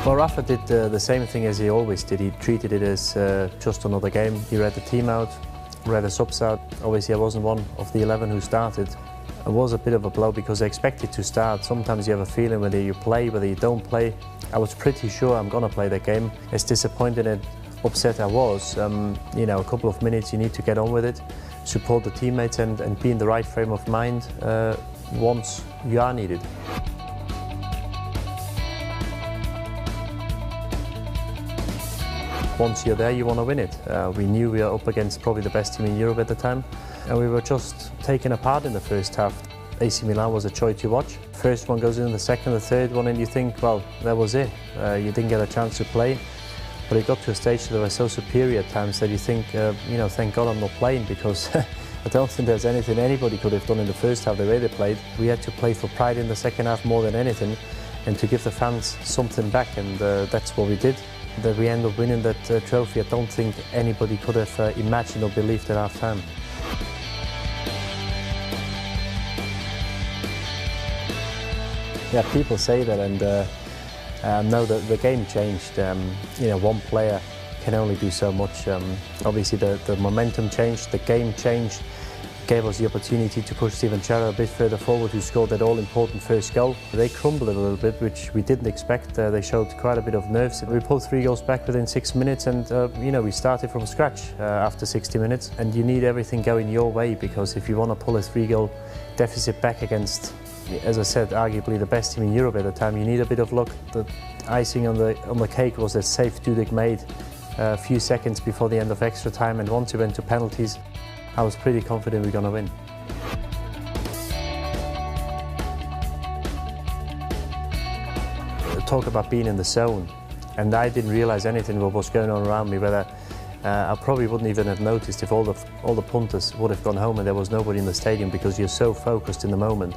Well, Rafa did the same thing as he always did. He treated it as just another game. He read the team out, read the subs out. Obviously, I wasn't one of the 11 who started. It was a bit of a blow because I expected to start. Sometimes you have a feeling whether you play, whether you don't play. I was pretty sure I'm going to play that game. As disappointed and upset I was, you know, a couple of minutes you need to get on with it, support the teammates and be in the right frame of mind once you are needed. Once you're there, you want to win it. We knew we were up against probably the best team in Europe at the time, and we were just taken apart in the first half. AC Milan was a joy to watch. First one goes in, the second, the third one, and you think, well, that was it. You didn't get a chance to play, but it got to a stage that they were so superior at times that you think, you know, thank God I'm not playing, because I don't think there's anything anybody could have done in the first half the way they played. We had to play for pride in the second half more than anything, and to give the fans something back, and that's what we did. That we end up winning that trophy, I don't think anybody could have imagined or believed at half time. Yeah, people say that, and know that the game changed. You know, one player can only do so much. Obviously, the momentum changed, the game changed, gave us the opportunity to push Steven Gerrard a bit further forward, who scored that all-important first goal. They crumbled a little bit, which we didn't expect. They showed quite a bit of nerves. We pulled 3 goals back within 6 minutes, and you know, we started from scratch after 60 minutes. And you need everything going your way, because if you want to pull a 3-goal deficit back against, as I said, arguably the best team in Europe at the time, you need a bit of luck. The icing on the cake was that save Dudek made a few seconds before the end of extra time, and once we went to penalties, I was pretty confident we're going to win. Talk about being in the zone, and I didn't realise anything what was going on around me. Whether I probably wouldn't even have noticed if all the punters would have gone home and there was nobody in the stadium, because you're so focused in the moment.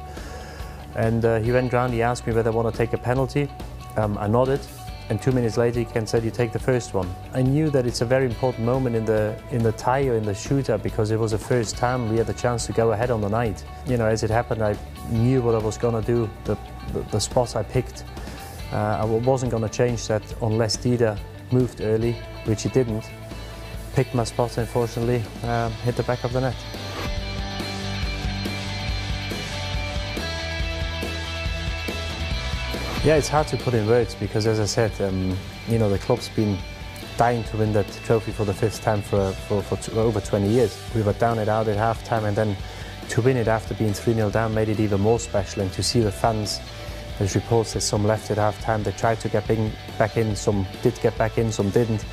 And he went round, he asked me whether I want to take a penalty. I nodded, and 2 minutes later he said, "You take the first one." I knew that it's a very important moment in the tie or in the shootout, because it was the first time we had the chance to go ahead on the night. You know, as it happened, I knew what I was going to do. The spot I picked, I wasn't going to change that unless Dida moved early, which he didn't. Picked my spot, unfortunately, hit the back of the net. Yeah, it's hard to put in words, because, as I said, you know, the club's been dying to win that trophy for the 5th time for over 20 years. We were down and out at half-time, and then to win it after being 3-0 down made it even more special. And to see the fans, there's reports that some left at half-time, they tried to get back in, some did get back in, some didn't.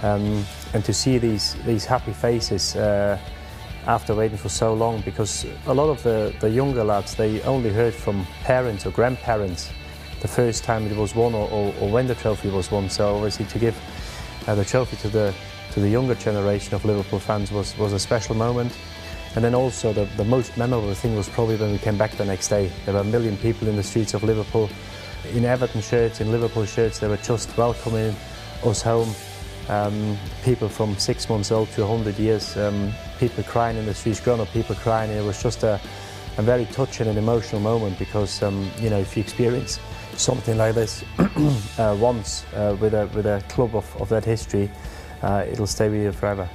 And to see these happy faces after waiting for so long, because a lot of the younger lads, they only heard from parents or grandparents the first time it was won, or when the trophy was won. So obviously to give the trophy to the younger generation of Liverpool fans was a special moment. And then also the most memorable thing was probably when we came back the next day. There were 1 million people in the streets of Liverpool, in Everton shirts, in Liverpool shirts. They were just welcoming us home. People from 6 months old to 100 years, people crying in the streets, grown-up people crying. It was just a very touching and emotional moment, because you know, if you experience something like this once with a club of that history, it'll stay with you forever.